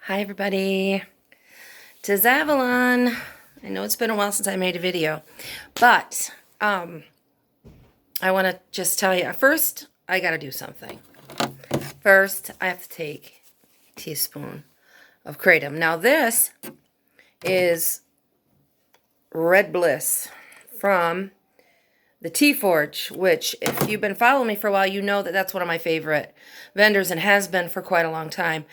Hi everybody, tis Avalon. I know it's been a while since I made a video, but I want to just tell you, first I got to do something. First, I have to take a teaspoon of Kratom. Now this is Red Bliss from the Tea Forge, which if you've been following me for a while, you know that that's one of my favorite vendors and has been for quite a long time.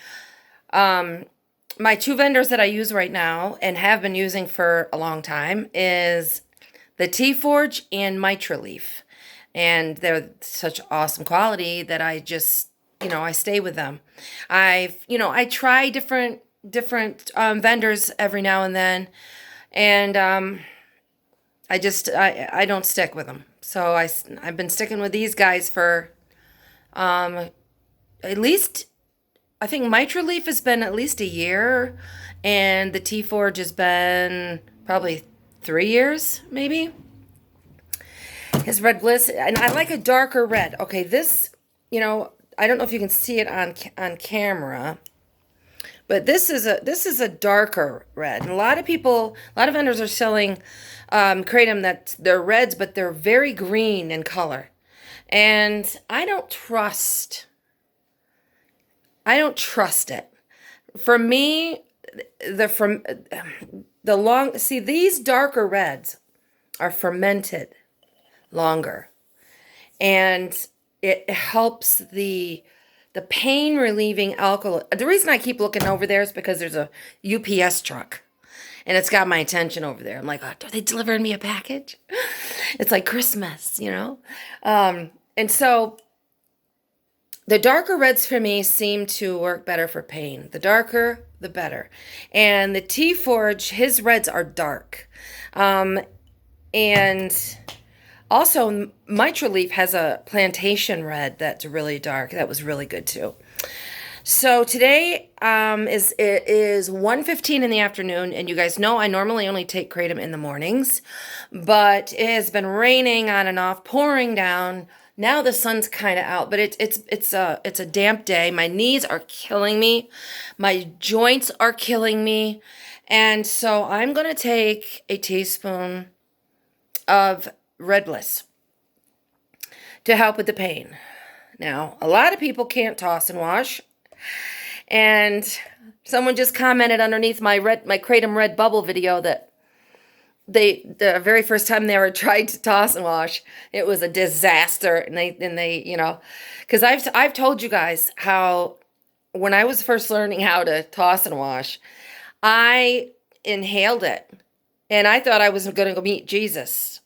My two vendors that I use right now and have been using for a long time is the Tea Forge and Mitra Leaf. And they're such awesome quality that I just, I stay with them. I try different vendors every now and then, and I don't stick with them. So I've been sticking with these guys for at least, I think Mitra Leaf has been at least a year, and the Tea Forge has been probably 3 years, maybe. His Red Bliss, and I like a darker red. Okay, this, I don't know if you can see it on camera, but this is a darker red. And a lot of vendors are selling kratom that they're reds, but they're very green in color, and I don't trust it. For me, these darker reds are fermented longer, and it helps the pain relieving alcohol. The reason I keep looking over there is because there's a UPS truck, and it's got my attention over there. I'm like, oh, are they delivering me a package? It's like Christmas, and so the darker reds for me seem to work better for pain. The darker, the better. And the Tea Forge, his reds are dark. And also, Mitra Leaf has a plantation red that's really dark. That was really good too. So today it is 1:15 in the afternoon, and you guys know I normally only take Kratom in the mornings, but it has been raining on and off, pouring down. Now the sun's kind of out, but it's a damp day. My knees are killing me. My joints are killing me. And so I'm going to take a teaspoon of Red Bliss to help with the pain. Now, a lot of people can't toss and wash. And someone just commented underneath my Kratom Red Bubble video that the very first time they ever tried to toss and wash, it was a disaster. And they because I've told you guys how when I was first learning how to toss and wash, I inhaled it, and I thought I was going to go meet Jesus.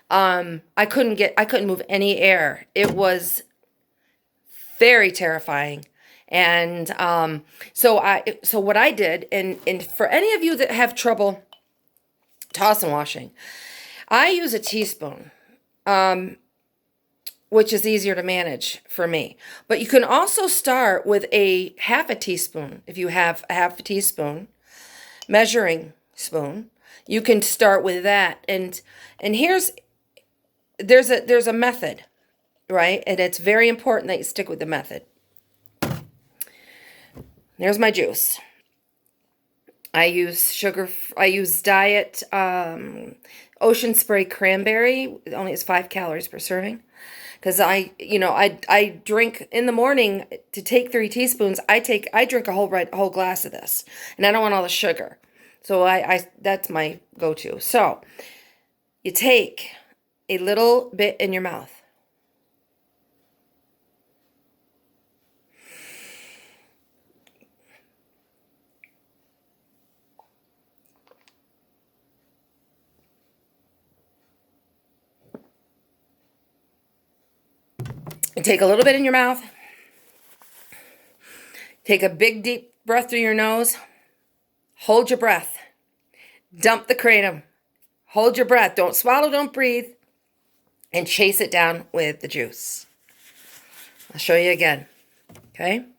I couldn't move any air. It was very terrifying. And so what I did, and for any of you that have trouble toss and washing, I use a teaspoon, which is easier to manage for me. But you can also start with a half a teaspoon. If you have a half a teaspoon measuring spoon, you can start with that. And there's a method, right? And it's very important that you stick with the method. There's my juice. I use diet ocean spray cranberry. It only has 5 calories per serving. Because I drink in the morning to take 3 teaspoons. I drink a whole glass of this, and I don't want all the sugar. So that's my go-to. So you take a little bit in your mouth. Take a little bit in your mouth. Take a big, deep breath through your nose. Hold your breath. Dump the kratom. Hold your breath. Don't swallow, don't breathe. And chase it down with the juice. I'll show you again. Okay? I'm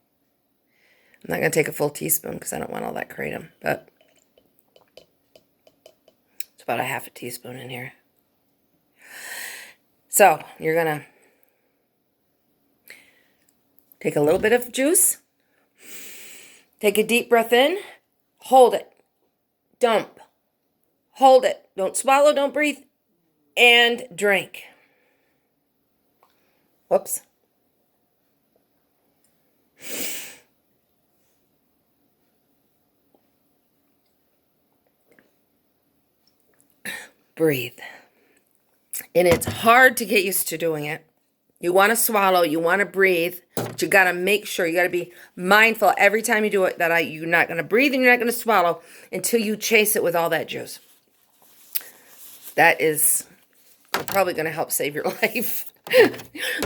not going to take a full teaspoon because I don't want all that kratom. But it's about a half a teaspoon in here. So you're going to take a little bit of juice, Take a deep breath in. Hold it. Dump. Hold it. Don't swallow. Don't breathe. And drink. Whoops. Breathe. And it's hard to get used to doing it. You want to swallow, you want to breathe, but you got to make sure, you got to be mindful every time you do it that you're not going to breathe and you're not going to swallow until you chase it with all that juice. That is probably going to help save your life.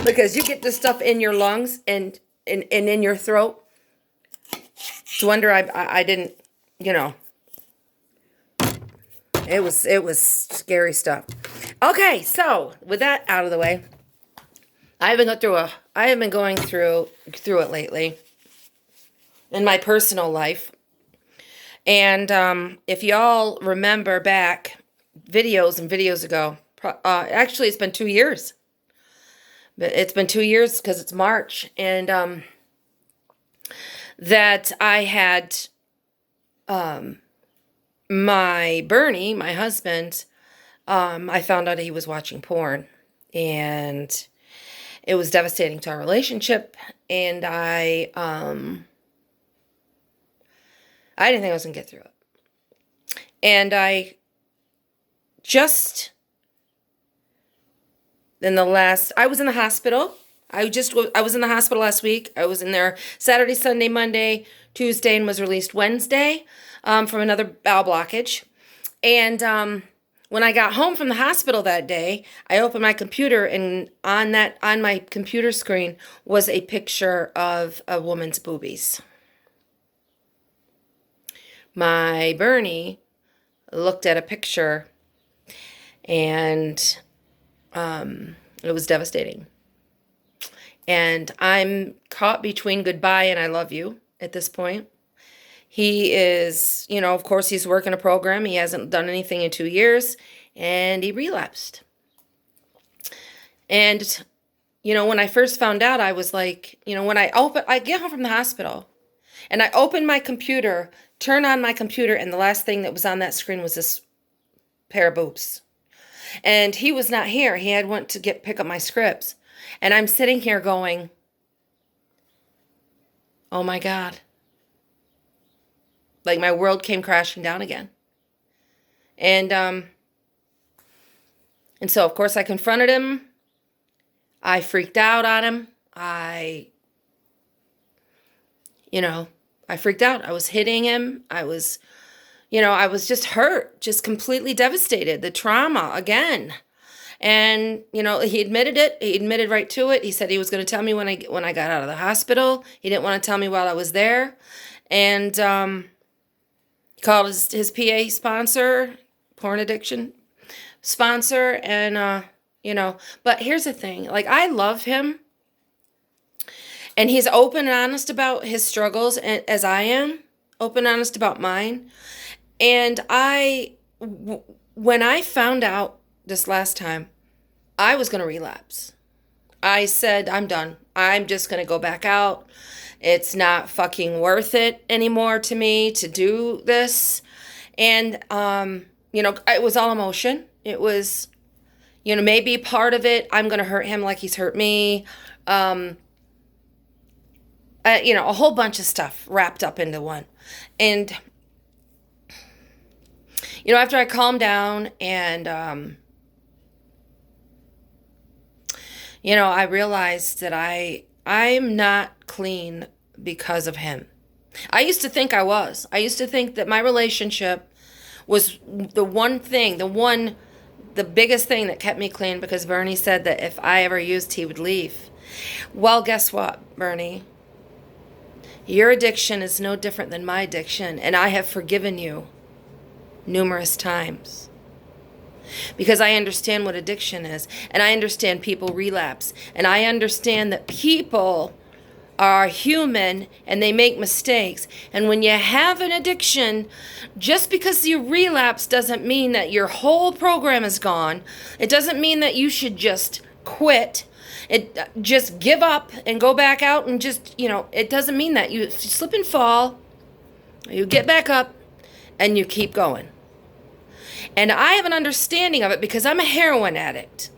Because you get this stuff in your lungs and in your throat. It's a wonder I didn't, you know. It was scary stuff. Okay, so with that out of the way, I have been going through it lately in my personal life. And if y'all remember back videos and videos ago, actually it's been 2 years. But it's been 2 years because it's March, and that I had my Bernie, my husband, I found out he was watching porn, and it was devastating to our relationship, and I didn't think I was going to get through it. And I was in the hospital. I was in the hospital last week. I was in there Saturday, Sunday, Monday, Tuesday, and was released Wednesday from another bowel blockage. And when I got home from the hospital that day, I opened my computer, and on my computer screen was a picture of a woman's boobies. My Bernie looked at a picture, and it was devastating. And I'm caught between goodbye and I love you at this point. He is, of course, he's working a program. He hasn't done anything in 2 years, and he relapsed. And, when I first found out, I was like, when I get home from the hospital, and I open my computer, turn on my computer, and the last thing that was on that screen was this pair of boobs. And he was not here. He had went to pick up my scripts. And I'm sitting here going, oh my God. Like my world came crashing down again. And so of course I confronted him. I freaked out on him. I freaked out. I was hitting him. I was just hurt, just completely devastated. The trauma again. And, he admitted it. He admitted right to it. He said he was going to tell me when I got out of the hospital. He didn't want to tell me while I was there. And he called his PA sponsor, porn addiction sponsor. And, but here's the thing. Like, I love him. And he's open and honest about his struggles, as I am. Open and honest about mine. And when I found out this last time, I was going to relapse. I said, I'm done. I'm just going to go back out. It's not fucking worth it anymore to me to do this. And, it was all emotion. It was, maybe part of it, I'm going to hurt him like he's hurt me. A whole bunch of stuff wrapped up into one. And, after I calmed down and, I realized that I'm not clean because of him. I used to think I was. I used to think that my relationship was the biggest thing that kept me clean, because Bernie said that if I ever used, he would leave. Well, guess what, Bernie? Your addiction is no different than my addiction, and I have forgiven you numerous times. Because I understand what addiction is, and I understand people relapse, and I understand that people are human and they make mistakes. And when you have an addiction, just because you relapse doesn't mean that your whole program is gone. It doesn't mean that you should just quit. Just give up and go back out and just, it doesn't mean that. You slip and fall, You get back up and you keep going. And I have an understanding of it because I'm a heroin addict.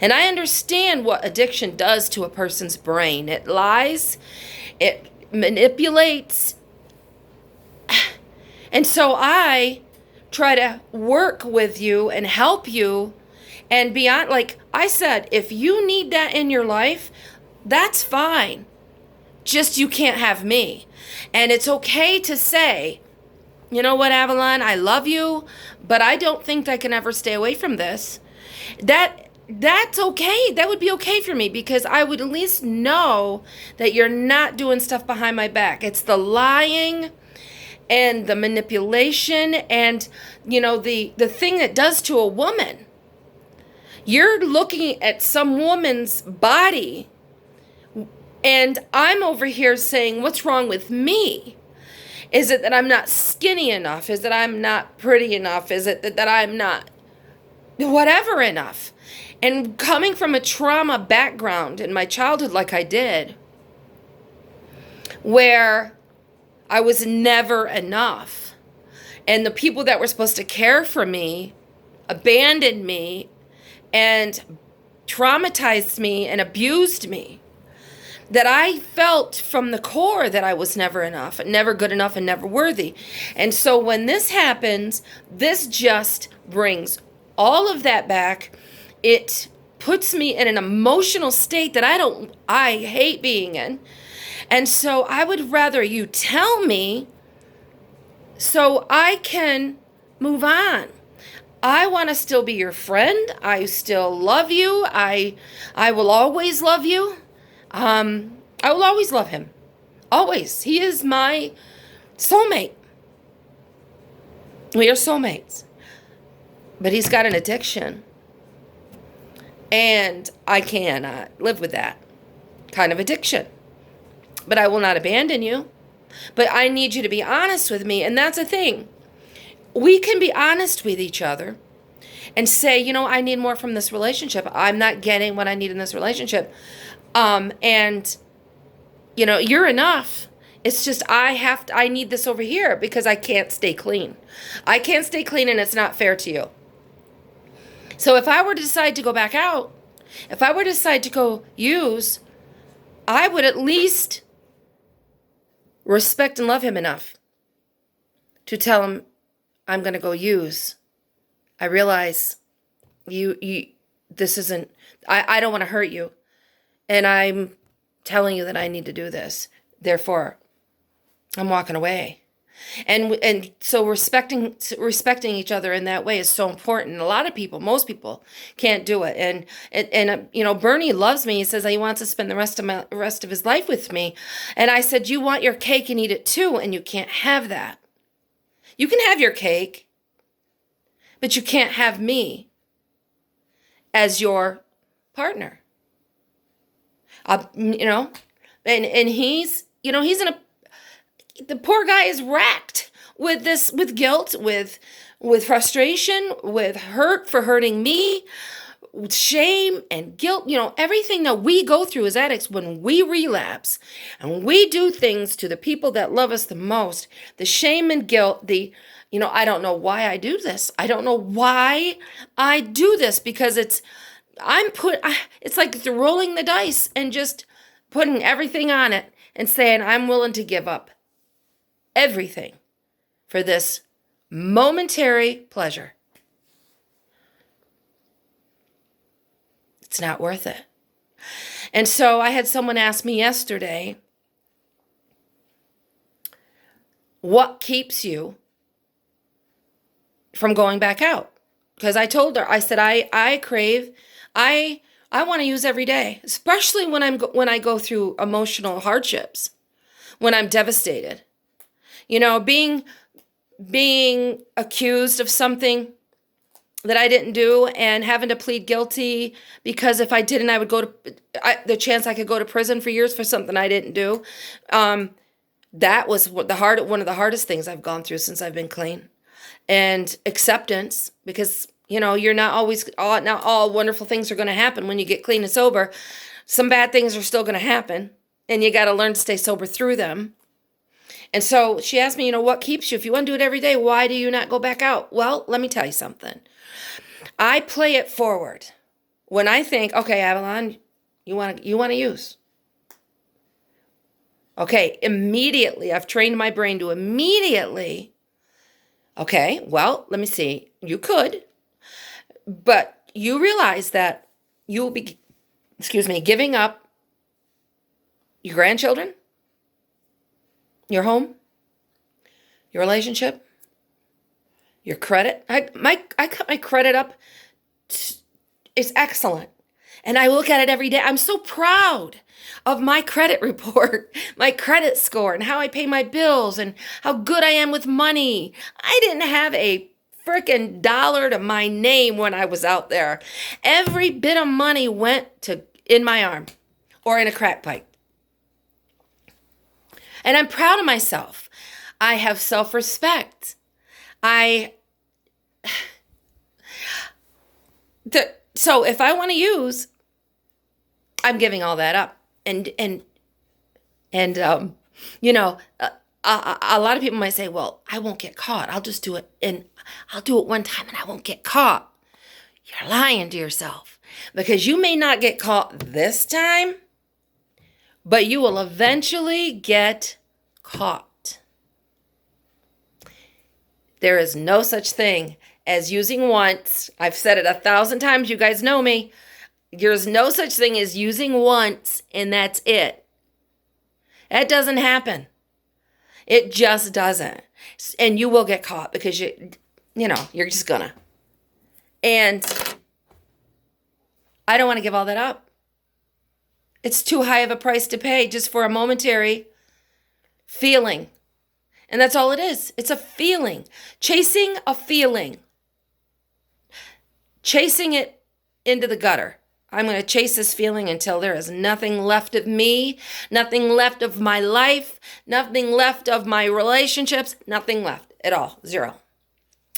And I understand what addiction does to a person's brain. It lies, it manipulates. And so I try to work with you and help you. And beyond, like I said, if you need that in your life, that's fine. Just you can't have me. And it's okay to say, you know what, Avalon, I love you, but I don't think I can ever stay away from this. That's okay. That would be okay for me because I would at least know that you're not doing stuff behind my back. It's the lying and the manipulation and, the thing that does to a woman. You're looking at some woman's body and I'm over here saying, what's wrong with me? Is it that I'm not skinny enough? Is it I'm not pretty enough? Is it that I'm not whatever enough? And coming from a trauma background in my childhood like I did, where I was never enough, and the people that were supposed to care for me abandoned me and traumatized me and abused me, that I felt from the core that I was never enough, never good enough, and never worthy. And so when this happens, this just brings all of that back. It puts me in an emotional state that I hate being in. And so I would rather you tell me so I can move on. I want to still be your friend. I still love you. I will always love you. I will always love him. Always. He is my soulmate. We are soulmates. But he's got an addiction. And I cannot live with that kind of addiction. But I will not abandon you. But I need you to be honest with me. And that's the thing. We can be honest with each other and say, I need more from this relationship. I'm not getting what I need in this relationship. And you're enough. It's just I need this over here because I can't stay clean. I can't stay clean and it's not fair to you. So if I were to decide to go back out, if I were to decide to go use, I would at least respect and love him enough to tell him I'm going to go use. I realize this isn't, I don't want to hurt you. And I'm telling you that I need to do this. Therefore, I'm walking away. And so respecting each other in that way is so important. A lot of people, most people, can't do it. And Bernie loves me. He says he wants to spend the rest of his life with me. And I said, you want your cake and eat it too, and you can't have that. You can have your cake, but you can't have me as your partner. And he's in the poor guy is racked with guilt, with frustration, with hurt for hurting me, with shame and guilt, everything that we go through as addicts when we relapse and we do things to the people that love us the most, the shame and guilt, I don't know why I do this. I don't know why I do this because it's like rolling the dice and just putting everything on it and saying, I'm willing to give up everything for this momentary pleasure. It's not worth it. And so I had someone ask me yesterday, what keeps you from going back out? Because I told her, I said, I crave, I want to use every day, especially when I go through emotional hardships, when I'm devastated. Being accused of something that I didn't do and having to plead guilty because if I didn't, I would the chance I could go to prison for years for something I didn't do. That was one of the hardest things I've gone through since I've been clean. And acceptance, because you're not always not all wonderful things are going to happen when you get clean and sober. Some bad things are still going to happen, and you got to learn to stay sober through them. And so she asked me, what keeps you? If you want to do it every day, why do you not go back out? Well, let me tell you something. I play it forward. When I think, okay, Avalon, you want to use. Okay, immediately, I've trained my brain to immediately, okay, well, let me see. You could, but you realize that you will be, giving up your grandchildren, your home, your relationship, your credit. I cut my credit up. It's excellent. And I look at it every day. I'm so proud of my credit report, my credit score, and how I pay my bills and how good I am with money. I didn't have a freaking dollar to my name when I was out there. Every bit of money went to in my arm or in a crack pipe. And I'm proud of myself. I have self-respect. So if I want to use, I'm giving all that up. And a lot of people might say, well, I won't get caught. I'll just do it. And I'll do it one time and I won't get caught. You're lying to yourself, because you may not get caught this time, but you will eventually get caught. There is no such thing as using once. I've said it 1,000 times. You guys know me. There's no such thing as using once and that's it. That doesn't happen. It just doesn't. And you will get caught because you're just gonna. And I don't want to give all that up. It's too high of a price to pay just for a momentary feeling. And that's all it is. It's a feeling. Chasing a feeling. Chasing it into the gutter. I'm going to chase this feeling until there is nothing left of me, nothing left of my life, nothing left of my relationships, nothing left at all. Zero.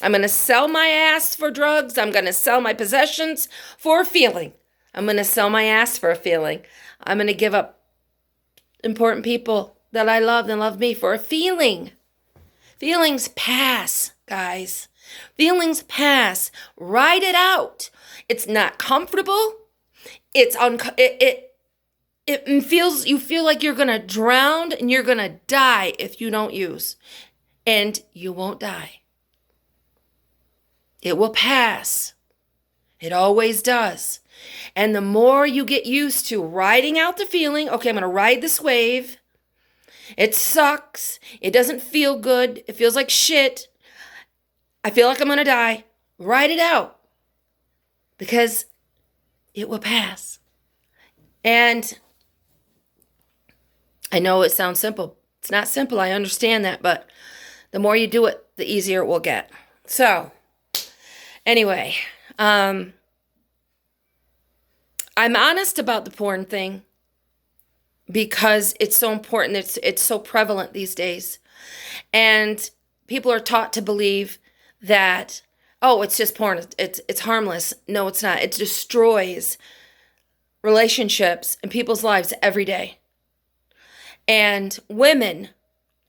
I'm going to sell my ass for drugs. I'm going to sell my possessions for a feeling. I'm going to sell my ass for a feeling. I'm going to give up important people that I love and love me for a feeling. Feelings pass, guys. Feelings pass. Ride it out. It's not comfortable. It feels, you feel like you're going to drown and you're going to die if you don't use. And you won't die. It will pass. It always does. And the more you get used to riding out the feeling, okay, I'm going to ride this wave. It sucks. It doesn't feel good. It feels like shit. I feel like I'm going to die. Ride it out. Because it will pass. And I know it sounds simple. It's not simple. I understand that. But the more you do it, the easier it will get. So, anyway, I'm honest about the porn thing because it's so important. It's so prevalent these days. And people are taught to believe that, oh, it's just porn. It's harmless. No, it's not. It destroys relationships and people's lives every day. And women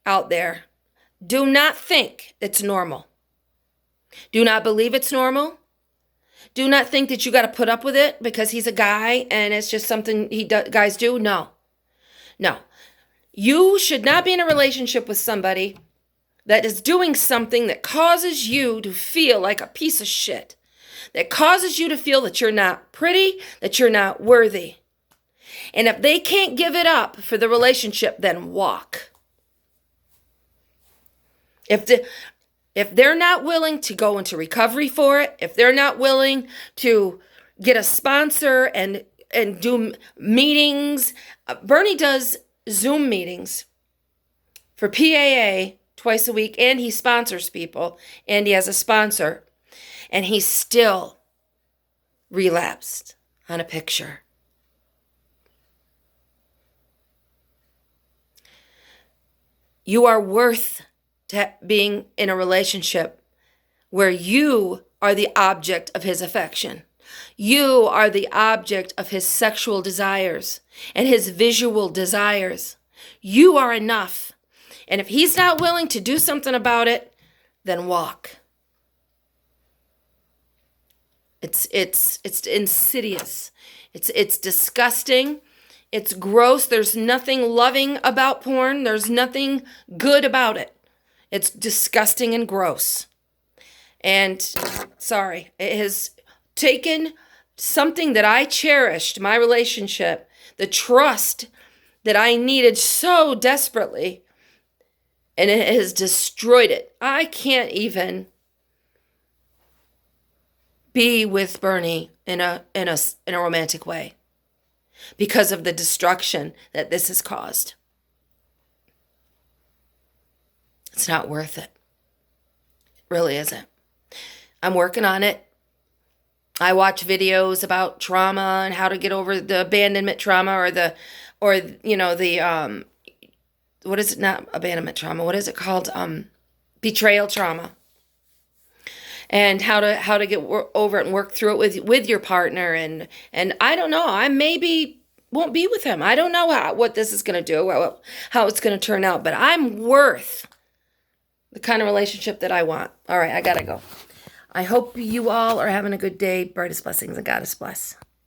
out there, do not think it's normal. Do not believe it's normal. Do not think that you got to put up with it because he's a guy and it's just something guys do. No. No. You should not be in a relationship with somebody that is doing something that causes you to feel like a piece of shit. That causes you to feel that you're not pretty, that you're not worthy. And if they can't give it up for the relationship, then walk. If they're not willing to go into recovery for it, if they're not willing to get a sponsor and do meetings, Bernie does Zoom meetings for PAA twice a week, and he sponsors people, and he has a sponsor, and he still relapsed on a picture. You are worth being in a relationship where you are the object of his affection. You are the object of his sexual desires and his visual desires. You are enough. And if he's not willing to do something about it, then walk. It's insidious. It's disgusting. It's gross. There's nothing loving about porn. There's nothing good about it. It's disgusting and gross. And sorry, it has taken something that I cherished, my relationship, the trust that I needed so desperately, and it has destroyed it. I can't even be with Bernie in a romantic way because of the destruction that this has caused. It's not worth it. It really isn't. I'm working on it. I watch videos about trauma and how to get over the abandonment trauma or what is it? Not abandonment trauma. What is it called? Betrayal trauma. And how to get over it and work through it with your partner. And I don't know. I maybe won't be with him. I don't know what this is going to do, how it's going to turn out. But I'm worth the kind of relationship that I want. All right, I got to go. I hope you all are having a good day. Brightest blessings and God bless.